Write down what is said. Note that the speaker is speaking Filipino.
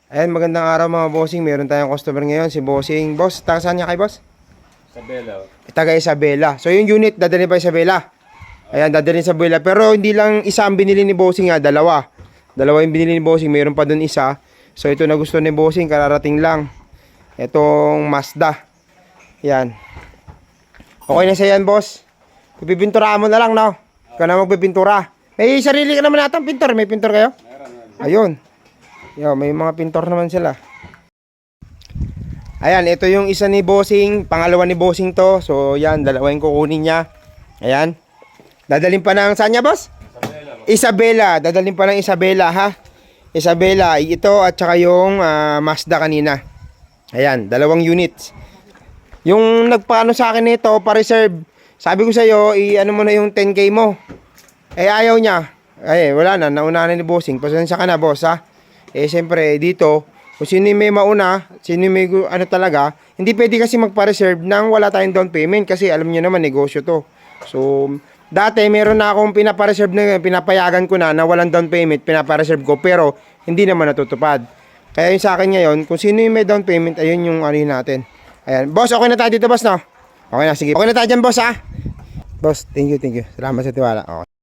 Ayan, magandang araw mga bossing. Meron tayong customer ngayon, si bossing. Boss, taga saan niya kay boss? Isabela. Taga Isabela. So yung unit, dadalhin pa Isabela. Ayan, dadalhin sa Isabela. Pero hindi lang isa ang binili ni bossing ha, dalawa. Dalawa yung binili ni bossing, meron pa dun isa. So ito na gusto ni bossing, kararating lang. Itong Mazda. Ayan. Okay na siya yan, boss. Pipinturaan mo na lang, no? Ikaw na magpipintura. May sarili ka naman natang pintor. May pintor kayo? Ayun. Yo, may mga pintor naman sila. Ayan, ito yung isa ni bossing, pangalawa ni bossing to. So, yan, dalawa yung kukunin niya. Ayan. Dadalhin pa ng saan niya, boss? Isabela. Dadalhin pa ng Isabela, ha? Isabela, ito at saka yung Mazda kanina. Ayan, dalawang units. Yung nagpaano sa akin nito, pa-reserve. Sabi ko sa'yo, i-ano mo na yung 10K mo. Eh, ayaw niya. Ay, wala na, nauna na ni bossing. Pasensya ka na, boss, ha? Eh, siyempre, dito, kung sino yung may mauna, sino yung may ano talaga, hindi pwede kasi magpa-reserve nang wala tayong down payment kasi alam niyo naman, negosyo to. So, dati, meron na akong pinapa-reserve na, pinapayagan ko na walang down payment, pinapa-reserve ko, pero hindi naman natutupad. Kaya yung sa akin ngayon, kung sino yung may down payment, ayun yung ano natin. Ayan. Boss, okay na tayo dito, boss, no? Okay na, sige. Okay na tayo dyan, boss, ha? Boss, thank you. Salamat sa tiwala. Okay.